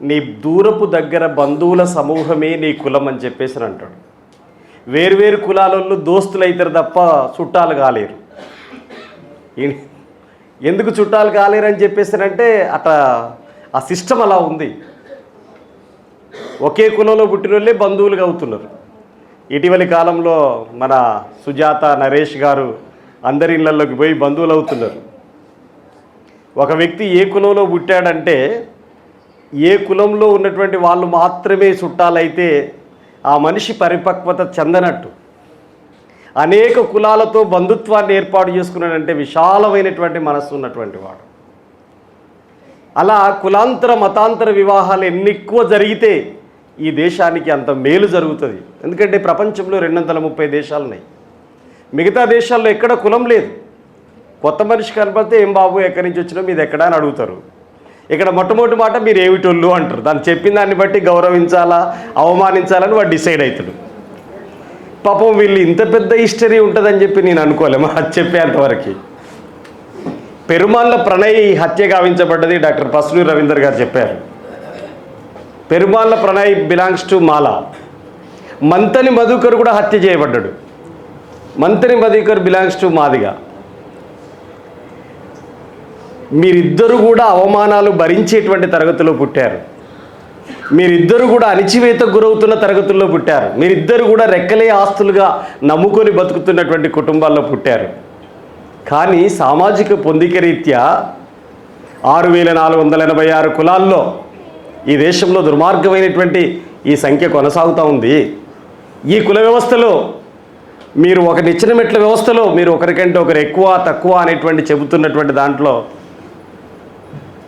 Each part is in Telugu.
నీ దూరపు దగ్గర బంధువుల సమూహమే నీ కులం అని చెప్పేసి అంటాడు. వేరువేరు కులాలలో దోస్తులు అవుతారు తప్ప చుట్టాలు కాలేరు. ఎందుకు చుట్టాలు కాలేరని చెప్పేసారంటే ఆ సిస్టమ్ అలా ఉంది. ఒకే కులంలో పుట్టిన వాళ్ళే బంధువులుగా అవుతున్నారు. ఇటీవలి కాలంలో మన సుజాత నరేష్ గారు అందరి ఇళ్లలోకి పోయి బంధువులు అవుతున్నారు. ఒక వ్యక్తి ఏ కులంలో పుట్టాడంటే ఏ కులంలో ఉన్నటువంటి వాళ్ళు మాత్రమే చుట్టాలైతే ఆ మనిషి పరిపక్వత చెందనట్టు. అనేక కులాలతో బంధుత్వాన్ని ఏర్పాటు చేసుకున్నాడంటే విశాలమైనటువంటి మనస్సు ఉన్నటువంటి వాడు. అలా కులాంతర మతాంతర వివాహాలు ఎన్ని ఎక్కువ జరిగితే ఈ దేశానికి అంత మేలు జరుగుతుంది. ఎందుకంటే ప్రపంచంలో 230 దేశాలు ఉన్నాయి. మిగతా దేశాల్లో ఎక్కడ కులం లేదు. కొత్త మనిషి కనపడితే ఏం బాబు ఎక్కడి నుంచి వచ్చినా మీది ఎక్కడా అని అడుగుతారు. ఇక్కడ మొట్టమొదటి మాట మీరు ఏమిటోళ్ళు అంటారు. దాన్ని చెప్పిన దాన్ని బట్టి గౌరవించాలా అవమానించాలని వాడు డిసైడ్ అవుతాడు. పాపం వీళ్ళు ఇంత పెద్ద హిస్టరీ ఉంటుందని చెప్పి నేను అనుకోలేము అది చెప్పేంతవరకు. పెరుమాళ్ళ ప్రణయ్ హత్య గావించబడ్డది డాక్టర్ పసునూరి రవీందర్ గారు చెప్పారు. పెరుమాళ్ళ ప్రణయ్ బిలాంగ్స్ టు మాలా. మంతని మధుకర్ కూడా హత్య చేయబడ్డాడు. Manthani Madhukar belongs to Madiga. మీరిద్దరు కూడా అవమానాలు భరించేటువంటి తరగతిలో పుట్టారు. మీరిద్దరు కూడా అణిచివేతకు గురవుతున్న తరగతుల్లో పుట్టారు. మీరిద్దరు కూడా రెక్కలే ఆస్తులుగా నమ్ముకొని బతుకుతున్నటువంటి కుటుంబాల్లో పుట్టారు. కానీ సామాజిక పొందిక రీత్యా 6486 కులాల్లో ఈ దేశంలో దుర్మార్గమైనటువంటి ఈ సంఖ్య కొనసాగుతూ ఉంది. ఈ కుల వ్యవస్థలో మీరు ఒక నిచ్చెన మెట్ల వ్యవస్థలో మీరు ఒకరికంటే ఒకరు ఎక్కువ తక్కువ అనేటువంటి చెబుతున్నటువంటి దాంట్లో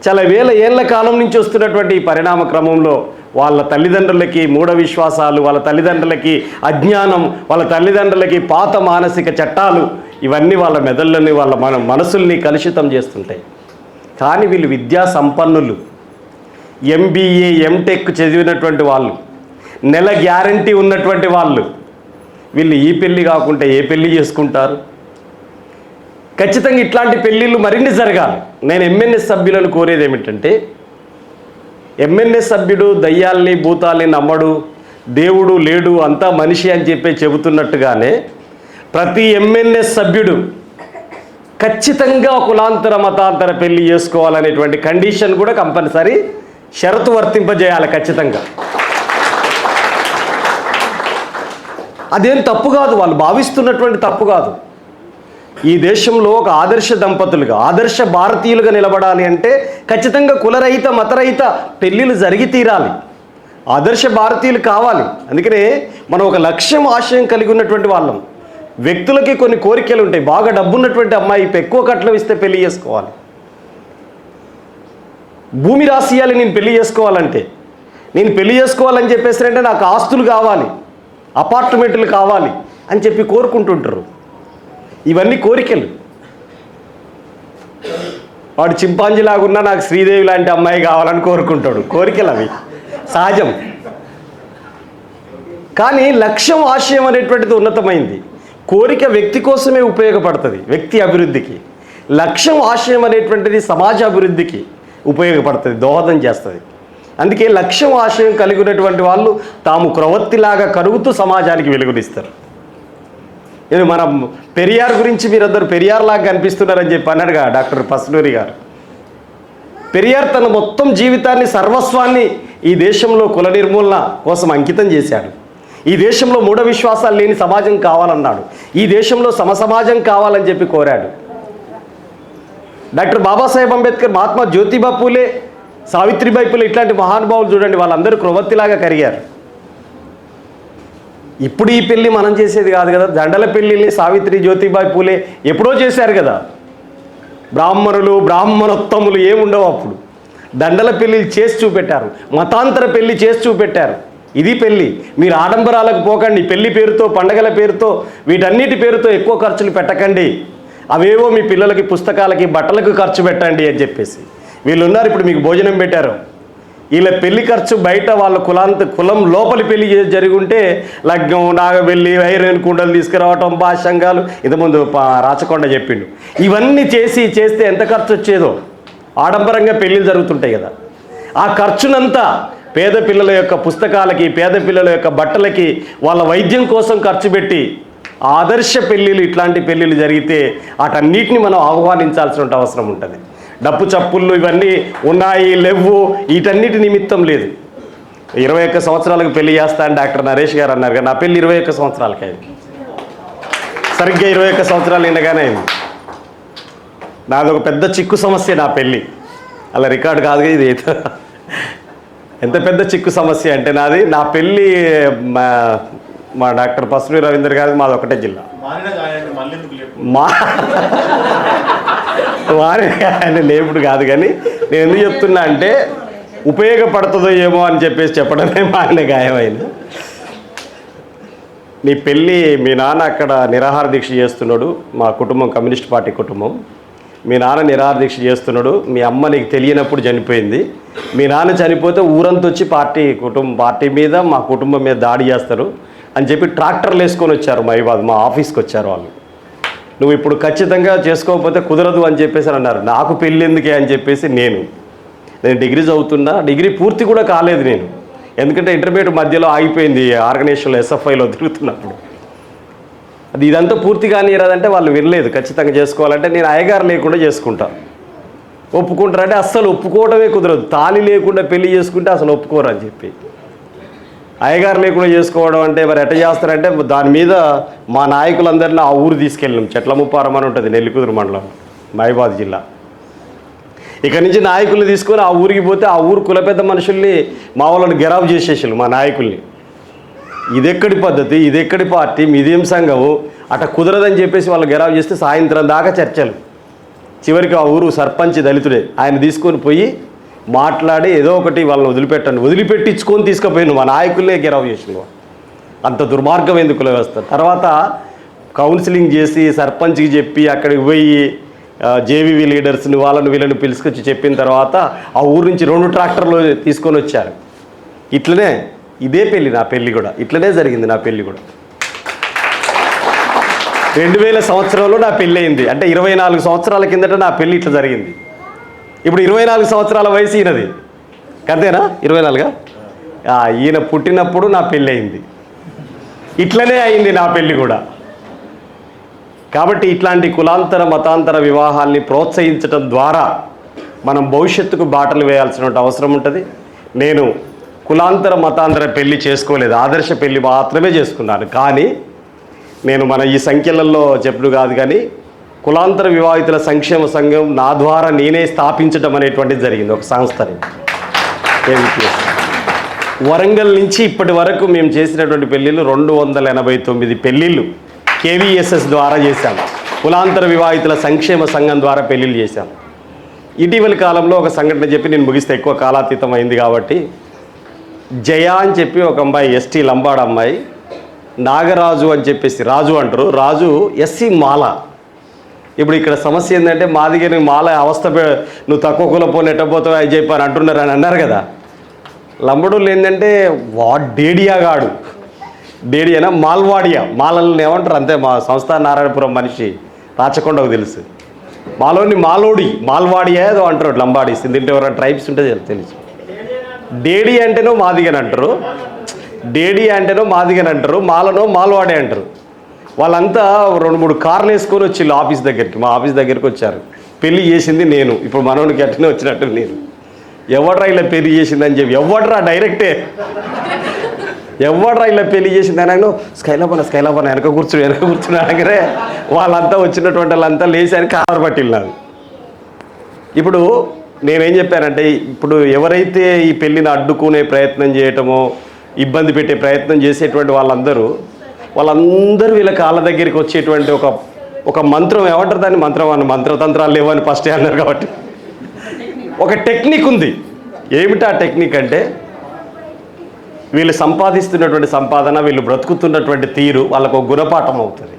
చాలా వేల ఏళ్ల కాలం నుంచి వస్తున్నటువంటి ఈ పరిణామ క్రమంలో వాళ్ళ తల్లిదండ్రులకి మూఢ విశ్వాసాలు, వాళ్ళ తల్లిదండ్రులకి అజ్ఞానం, వాళ్ళ తల్లిదండ్రులకి పాత మానసిక చట్టాలు ఇవన్నీ వాళ్ళ మెదళ్ళని వాళ్ళ మనసుల్ని కలుషితం చేస్తుంటాయి. కానీ వీళ్ళు విద్యా సంపన్నులు, MBA MTech చదివినటువంటి వాళ్ళు, నెల గ్యారంటీ ఉన్నటువంటి వాళ్ళు. వీళ్ళు ఈ పెళ్ళి కాకుండా ఏ పెళ్ళి చేసుకుంటారు? ఖచ్చితంగా ఇట్లాంటి పెళ్ళిళ్ళు మరిన్ని జరగాలి. నేను MNS సభ్యులను కోరేది ఏమిటంటే, MNS సభ్యుడు దయ్యాల్ని భూతాల్ని నమ్మడు, దేవుడు లేడు, అంతా మనిషి అని చెప్పి చెబుతున్నట్టుగానే ప్రతి MNS సభ్యుడు ఖచ్చితంగా కులాంతర మతాంతర పెళ్లి చేసుకోవాలనేటువంటి కండిషన్ కూడా కంపల్సరీ షరతు వర్తింపజేయాలి ఖచ్చితంగా. అదేం తప్పు కాదు, వాళ్ళు భావిస్తున్నటువంటి తప్పు కాదు. ఈ దేశంలో ఒక ఆదర్శ దంపతులుగా, ఆదర్శ భారతీయులుగా నిలబడాలి అంటే ఖచ్చితంగా కులరహిత మతరహిత పెళ్ళిళ్ళు జరిగి తీరాలి. ఆదర్శ భారతీయులు కావాలి. అందుకనే మనం ఒక లక్ష్యం ఆశయం కలిగి ఉన్నటువంటి వాళ్ళం. వ్యక్తులకి కొన్ని కోరికలు ఉంటాయి. బాగా డబ్బున్నటువంటి అమ్మాయి ఎక్కువ కట్నం ఇస్తే పెళ్లి చేసుకోవాలి. భూమి రాసియాలి నేను పెళ్లి చేసుకోవాలంటే. నేను పెళ్లి చేసుకోవాలని చెప్పేసారంటే నాకు ఆస్తులు కావాలి, అపార్ట్మెంట్లు కావాలి అని చెప్పి కోరుకుంటుంటారు. ఇవన్నీ కోరికలు. వాడు చింపాంజీలాగున్నా నాకు శ్రీదేవి లాంటి అమ్మాయి కావాలని కోరుకుంటాడు. కోరికలు అవి సహజం. కానీ లక్ష్యం ఆశయం అనేటువంటిది ఉన్నతమైంది. కోరిక వ్యక్తి కోసమే ఉపయోగపడుతుంది, వ్యక్తి అభివృద్ధికి. లక్ష్యం ఆశయం అనేటువంటిది సమాజ అభివృద్ధికి ఉపయోగపడుతుంది, దోహదం చేస్తుంది. అందుకే లక్ష్యం ఆశయం కలిగి ఉన్నటువంటి వాళ్ళు తాము క్రొవ్వొత్తిలాగా కరుగుతూ సమాజానికి వెలుగునిస్తారు. నేను మన పెరియార్ గురించి మీరందరూ పెరియార్ లాగా కనిపిస్తున్నారని చెప్పి అన్నాడుగా డాక్టర్ పసునూరి గారు. పెరియార్ తన మొత్తం జీవితాన్ని, సర్వస్వాన్ని ఈ దేశంలో కుల నిర్మూలన కోసం అంకితం చేశాడు. ఈ దేశంలో మూఢ విశ్వాసాలు లేని సమాజం కావాలన్నాడు. ఈ దేశంలో సమసమాజం కావాలని చెప్పి కోరాడు. డాక్టర్ బాబాసాహెబ్ అంబేద్కర్, మహాత్మా జ్యోతిబా పూలే, సావిత్రిబాయి పూలే ఇట్లాంటి మహానుభావులు చూడండి, వాళ్ళందరూ క్రొవ్వొత్తిలాగా కరిగారు. ఇప్పుడు ఈ పెళ్ళి మనం చేసేది కాదు కదా. దండల పెళ్ళిని సావిత్రి జ్యోతిబాయి పూలే ఎప్పుడో చేశారు కదా. బ్రాహ్మణులు బ్రాహ్మణోత్తములు ఏముండవు అప్పుడు. దండల పెళ్ళిళ్ళు చేసి చూపెట్టారు, మతాంతర పెళ్ళి చేసి చూపెట్టారు. ఇది పెళ్ళి. మీరు ఆడంబరాలకు పోకండి, పెళ్లి పేరుతో, పండగల పేరుతో, వీటన్నిటి పేరుతో ఎక్కువ ఖర్చులు పెట్టకండి. అవేవో మీ పిల్లలకి పుస్తకాలకి బట్టలకు ఖర్చు పెట్టండి అని చెప్పేసి వీళ్ళు ఉన్నారు. ఇప్పుడు మీకు భోజనం పెట్టారు. వీళ్ళ పెళ్లి ఖర్చు బయట వాళ్ళ కులం లోపలి పెళ్లి జరిగి ఉంటే లగ్నం, నాగబెల్లి, వైరేను కుండలు తీసుకురావటం, భాషంగాలు, ఇంతకుముందు రాచకొండ చెప్పిండు. ఇవన్నీ చేస్తే ఎంత ఖర్చు వచ్చేదో. ఆడంబరంగా పెళ్ళిళ్ళు జరుగుతుంటాయి కదా. ఆ ఖర్చునంతా పేద పిల్లల యొక్క పుస్తకాలకి, పేద పిల్లల యొక్క బట్టలకి, వాళ్ళ వైద్యం కోసం ఖర్చు పెట్టి ఆదర్శ పెళ్ళిళ్ళు, ఇట్లాంటి పెళ్ళిళ్ళు జరిగితే వాటన్నిటిని మనం ఆహ్వానించాల్సిన అవసరం ఉంటుంది. డప్పు చప్పుళ్ళు ఇవన్నీ ఉన్నాయి లేవు, వీటన్నిటి నిమిత్తం లేదు. 21 సంవత్సరాలకు పెళ్లి చేస్తా అని డాక్టర్ నరేష్ గారు అన్నారు కదా, నా పెళ్ళి 21 సంవత్సరాలకి అయింది. సరిగ్గా 21 సంవత్సరాలు నిండగానే అయింది. నాది ఒక పెద్ద చిక్కు సమస్య నా పెళ్ళి, అలా రికార్డు కాదుగా ఇది. ఎంత పెద్ద చిక్కు సమస్య అంటే నా పెళ్ళి మా డాక్టర్ పసుపు రవీంద్ర గారి మాది ఒకటే జిల్లా. ఆయన లేపుడు కాదు, కానీ నేను ఎందుకు చెప్తున్నా అంటే ఉపయోగపడుతుందో ఏమో అని చెప్పేసి చెప్పడమే మారిన గాయమైన. నీ పెళ్ళి మీ నాన్న అక్కడ నిరాహార దీక్ష చేస్తున్నాడు, మా కుటుంబం కమ్యూనిస్ట్ పార్టీ కుటుంబం. మీ నాన్న నిరాహార దీక్ష చేస్తున్నాడు, మీ అమ్మ నీకు తెలియనప్పుడు చనిపోయింది. మీ నాన్న చనిపోతే ఊరంతా వచ్చి పార్టీ మీద మా కుటుంబం మీద దాడి చేస్తారు అని చెప్పి ట్రాక్టర్లు వేసుకొని వచ్చారు మా ఆఫీస్కి వచ్చారు వాళ్ళు. నువ్వు ఇప్పుడు ఖచ్చితంగా చేసుకోకపోతే కుదరదు అని చెప్పేసి అన్నారు. నాకు పెళ్ళి ఎందుకే అని చెప్పేసి నేను డిగ్రీ చదువుతున్నా, డిగ్రీ పూర్తి కూడా కాలేదు నేను, ఎందుకంటే ఇంటర్మీడియట్ మధ్యలో ఆగిపోయింది ఆర్గనైజేషన్లో ఎస్ఎఫ్ఐలో తిరుగుతున్నప్పుడు. ఇదంతా పూర్తి కానీ రాదంటే వాళ్ళు వినలేదు. ఖచ్చితంగా చేసుకోవాలంటే నేను అయ్యగారు లేకుండా చేసుకుంటా, ఒప్పుకుంటారంటే అస్సలు ఒప్పుకోవడమే కుదరదు. తాళి లేకుండా పెళ్లి చేసుకుంటే అసలు ఒప్పుకోరు అని చెప్పి, అయ్యగారు లేకుండా చేసుకోవడం అంటే మరి ఎట్ట చేస్తారంటే దాని మీద మా నాయకులందరినీ ఆ ఊరు తీసుకెళ్ళాం. చెట్లముప్పారం అని ఉంటుంది, నెల్లికుదురు మండలం, మహబూబాబాద్ జిల్లా. ఇక్కడ నుంచి నాయకుల్ని తీసుకొని ఆ ఊరికి పోతే ఆ ఊరు కులపెద్ద మనుషుల్ని మా వాళ్ళని గెరావ్ చేసేసారు మా నాయకుల్ని. ఇదెక్కడి పద్ధతి, ఇదెక్కడి పార్టీ, మీదేం సంఘము, అట్లా కుదరదని చెప్పేసి వాళ్ళు గెరావ్ చేస్తే సాయంత్రం దాకా చర్చలు. చివరికి ఆ ఊరు సర్పంచ్ దళితుడే, ఆయన తీసుకొని పోయి మాట్లాడి ఏదో ఒకటి వాళ్ళని వదిలిపెట్టించుకొని తీసుకుపోయాను. మా నాయకులే గెరావ్ చేసిన. అంత దుర్మార్గమైంది కుల వ్యవస్థ. తర్వాత కౌన్సిలింగ్ చేసి సర్పంచ్కి చెప్పి అక్కడికి పోయి జేవీవీ లీడర్స్ని వీళ్ళని పిలుచుకొచ్చి చెప్పిన తర్వాత ఆ ఊరు నుంచి 2 ట్రాక్టర్లు తీసుకొని వచ్చారు. ఇట్లనే ఇదే పెళ్ళి, నా పెళ్ళి కూడా ఇట్లనే జరిగింది. నా పెళ్ళి కూడా 2000 సంవత్సరంలో నా పెళ్ళి అయింది. అంటే 24 సంవత్సరాల కిందట నా పెళ్ళి ఇట్లా జరిగింది. ఇప్పుడు 24 సంవత్సరాల వయసు ఈయనది, అంతేనా? 24గా ఈయన పుట్టినప్పుడు నా పెళ్ళి అయింది. ఇట్లనే అయింది నా పెళ్ళి కూడా. కాబట్టి ఇట్లాంటి కులాంతర మతాంతర వివాహాల్ని ప్రోత్సహించడం ద్వారా మనం భవిష్యత్తుకు బాటలు వేయాల్సిన అవసరం ఉంటుంది. నేను కులాంతర మతాంతర పెళ్లి చేసుకోలేదు, ఆదర్శ పెళ్లి మాత్రమే చేసుకున్నాను. కానీ నేను మన ఈ సంఖ్యలలో చెప్పుడు కాదు, కానీ కులాంతర వివాహితుల సంక్షేమ సంఘం నా ద్వారా నేనే స్థాపించడం అనేటువంటిది జరిగింది, ఒక సంస్థని. వరంగల్ నుంచి ఇప్పటి వరకు మేము చేసినటువంటి పెళ్ళిళ్ళు 289 పెళ్ళిళ్ళు KVSS ద్వారా చేశాం. కులాంతర వివాహితుల సంక్షేమ సంఘం ద్వారా పెళ్ళిళ్ళు చేశాం. ఇటీవలి కాలంలో ఒక సంఘటన చెప్పి నేను ముగిస్తే ఎక్కువ కాలాతీతం అయింది కాబట్టి, జయ అని చెప్పి ఒక అమ్మాయి, ఎస్టీ లంబాడ అమ్మాయి, నాగరాజు అని చెప్పేసి, రాజు అంటారు, రాజు ఎస్సీ మాల. ఇప్పుడు ఇక్కడ సమస్య ఏంటంటే మా దగ్గర మాల అవస్థ, నువ్వు తక్కువ కులపోని ఎట్టపోతావు అని చెప్పి అని అంటున్నారు అని అన్నారు కదా. లంబడోళ్ళు ఏంటంటే డేడియాగాడు, డేడియానా మాల్వాడియా, మాలల్ని ఏమంటారు అంతే. మా సంస్థ నారాయణపురం మనిషి రాచకొండకు తెలుసు. మాలోని మాలోడి, మాల్వాడియా ఏదో అంటారు, లంబాడి సింధింటే ఎవరైనా ట్రైబ్స్ ఉంటే తెలుసు. డేడి అంటేనో మాదిగని అంటారు, డేడి అంటేనో మాదిగని అంటారు, మాలనో మాల్వాడే అంటారు. వాళ్ళంతా 2-3 కార్లు వేసుకొని వచ్చిళ్ళు ఆఫీస్ దగ్గరికి, మా ఆఫీస్ దగ్గరికి వచ్చారు. పెళ్ళి చేసింది నేను, ఇప్పుడు మనోనికి అట్టనే వచ్చినట్టు నేను. ఎవడ్రా ఇలా పెళ్లి చేసిందని చెప్పి, ఎవడ్రా డైరెక్టే, ఎవడ్రా ఇలా పెళ్లి చేసింది అని స్కైలాపన వెనక కూర్చుని అనగానే వాళ్ళంతా వచ్చినటువంటి వాళ్ళంతా లేచారు, కారు పట్టిల్లాను. ఇప్పుడు నేనేం చెప్పానంటే, ఇప్పుడు ఎవరైతే ఈ పెళ్ళిని అడ్డుకునే ప్రయత్నం చేయటమో ఇబ్బంది పెట్టే ప్రయత్నం చేసేటువంటి వాళ్ళందరూ వీళ్ళ కాళ్ళ దగ్గరికి వచ్చేటువంటి ఒక మంత్రం, ఏమంటారు దాన్ని, మంత్రతంత్రాలు లేవని ఫస్ట్ అన్నారు కాబట్టి ఒక టెక్నిక్ ఉంది. ఏమిటి ఆ టెక్నిక్ అంటే, వీళ్ళు సంపాదిస్తున్నటువంటి సంపాదన, వీళ్ళు బ్రతుకుతున్నటువంటి తీరు వాళ్ళకు ఒక గుణపాఠం అవుతుంది.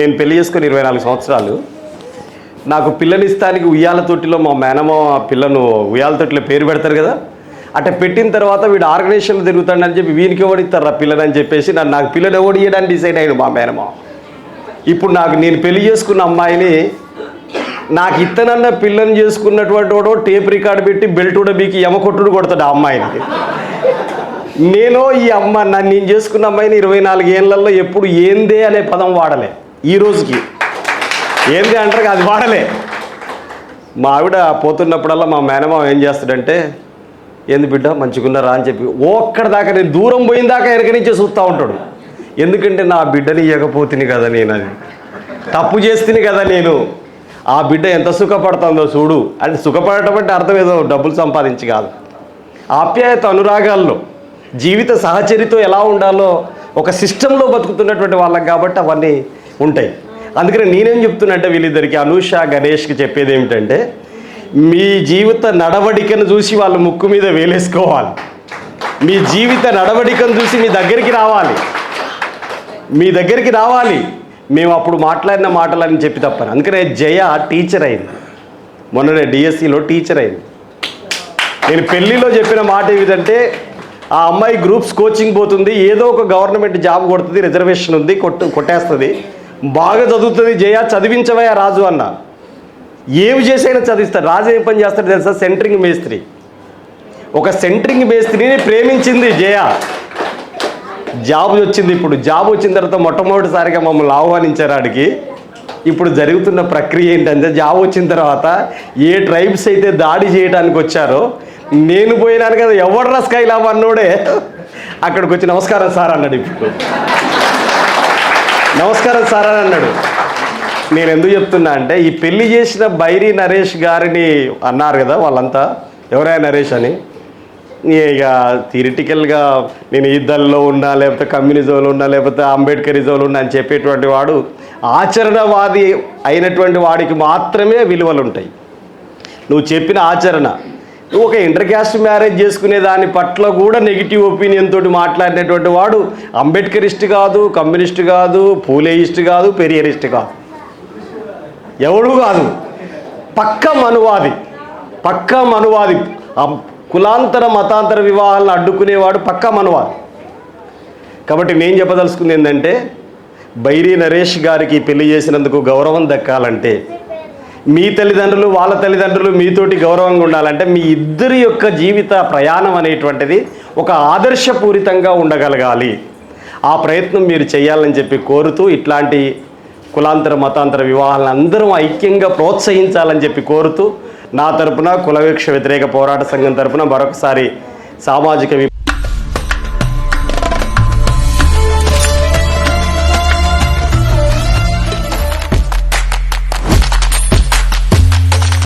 నేను పెళ్లి చేసుకుని 24 సంవత్సరాలు. నాకు పిల్లనిస్తానికి ఉయ్యాల తొట్టిలో మా మేనమో పిల్లను ఉయ్యాల తొట్టిలో పేరు పెడతారు కదా, అట్లా పెట్టిన తర్వాత వీడు ఆర్గనైజేషన్లో తిరుగుతాడని చెప్పి వీనికి ఎవడిస్తారు ఆ పిల్లని పిల్లనని చెప్పేసి నాకు పిల్లని ఎవడు ఇవ్వడానికి డిసైడ్ అయ్యాడు మా మేనమా. ఇప్పుడు నేను పెళ్లి చేసుకున్న అమ్మాయిని నాకు ఇత్తనన్న పిల్లని చేసుకున్నటువంటి వాడు టేప్ రికార్డు పెట్టి బెల్ట్ కూడా బీకి యమకొట్టుడు కొడతాడు ఆ అమ్మాయిని. నేను ఈ నేను చేసుకున్న అమ్మాయిని 24 ఏళ్లలో ఎప్పుడు ఏందే అనే పదం వాడలే. ఈ రోజుకి ఏంది అంటారు అది వాడలే. మా ఆవిడ పోతున్నప్పుడల్లా మా మేనమామ ఏం చేస్తాడంటే, ఏంది బిడ్డ మంచిగున్నారా అని చెప్పి ఒక్కడి దాకా నేను దూరం పోయిన దాకా వెనక నుంచే చూస్తూ ఉంటాడు. ఎందుకంటే నా బిడ్డని ఇవ్వకపోతుంది కదా, నేను అది తప్పు చేస్తుంది కదా, నేను ఆ బిడ్డ ఎంత సుఖపడుతుందో చూడు అంటే, సుఖపడటం అంటే అర్థం ఏదో డబ్బులు సంపాదించి కాదు, ఆప్యాయత అనురాగాల్లో జీవిత సహచరితో ఎలా ఉండాలో ఒక సిస్టంలో బతుకుతున్నటువంటి వాళ్ళకి కాబట్టి అవన్నీ ఉంటాయి. అందుకని నేనేం చెప్తున్నా అంటే వీళ్ళిద్దరికి, అనూష గణేష్కి చెప్పేది ఏమిటంటే, మీ జీవిత నడవడికను చూసి వాళ్ళు ముక్కు మీద వేలేసుకోవాలి. మీ జీవిత నడవడికను చూసి మీ దగ్గరికి రావాలి. మేము అప్పుడు మాట్లాడిన మాటలని చెప్పి తప్పను. అందుకనే జయ టీచర్ అయింది, మొన్ననే డిఎస్సిలో టీచర్ అయింది. నేను పెళ్ళిలో చెప్పిన మాట ఏమిటంటే, ఆ అమ్మాయి గ్రూప్స్ కోచింగ్ పోతుంది, ఏదో ఒక గవర్నమెంట్ జాబ్ కొడుతుంది, రిజర్వేషన్ ఉంది, కొట్టేస్తుంది, బాగా చదువుతుంది, జయ చదివించవయ్యా రాజు అన్న. ఏమి చేసైనా చదివిస్తాడు. రాజు ఏం పని చేస్తాడు తెలుసా? సెంటరింగ్ మేస్త్రి. ఒక సెంటరింగ్ మేస్త్రిని ప్రేమించింది జయ. జాబ్ వచ్చింది. ఇప్పుడు జాబ్ వచ్చిన తర్వాత మొట్టమొదటిసారిగా మమ్మల్ని ఆహ్వానించారు ఆడికి. ఇప్పుడు జరుగుతున్న ప్రక్రియ ఏంటంటే, జాబ్ వచ్చిన తర్వాత ఏ ట్రైబ్స్ అయితే దాడి చేయడానికి వచ్చారో, నేను పోయినాను కదా, ఎవరు రస్కాయిలాభ అన్నోడే అక్కడికి వచ్చి నమస్కారం సార్ అన్నాడు. ఇప్పుడు నమస్కారం సార్ అని అన్నాడు. నేను ఎందుకు చెప్తున్నా అంటే, ఈ పెళ్లి చేసిన బైరి నరేష్ గారిని అన్నారు కదా వాళ్ళంతా, ఎవరైనా నరేష్ అని. ఇక థియరిటికల్గా నేను ఈద్దల్లో ఉన్నా, లేకపోతే కమ్యూనిజంలో ఉన్నా, లేకపోతే అంబేద్కరిజంలో ఉన్నా అని చెప్పేటువంటి వాడు ఆచరణవాది అయినటువంటి వాడికి మాత్రమే విలువలు ఉంటాయి. నువ్వు చెప్పిన ఆచరణ, నువ్వు ఒక ఇంటర్ క్యాస్ట్ మ్యారేజ్ చేసుకునే దాని పట్ల కూడా నెగిటివ్ ఒపీనియన్ తోటి మాట్లాడినటువంటి వాడు అంబేద్కరిస్ట్ కాదు, కమ్యూనిస్ట్ కాదు, పూలేయిస్ట్ కాదు, పెరియరిస్ట్ కాదు, ఎవడు కాదు. పక్కా మనువాది. కులాంతర మతాంతర వివాహాలను అడ్డుకునేవాడు పక్కా మనువాది. కాబట్టి నేను చెప్పదలుచుకుంది ఏంటంటే, బైరి నరేష్ గారికి పెళ్లి చేసినందుకు గౌరవం దక్కాలంటే, మీ తల్లిదండ్రులు వాళ్ళ తల్లిదండ్రులు మీతోటి గౌరవంగా ఉండాలంటే, మీ ఇద్దరి యొక్క జీవిత ప్రయాణం అనేటువంటిది ఒక ఆదర్శపూరితంగా ఉండగలగాలి. ఆ ప్రయత్నం మీరు చేయాలని చెప్పి కోరుతూ, ఇట్లాంటి కులాంతర మతాంతర వివాహాలను అందరం ఐక్యంగా ప్రోత్సహించాలని చెప్పి కోరుతూ, నా తరపున కులవివక్ష వ్యతిరేక పోరాట సంఘం తరపున మరొకసారి సామాజిక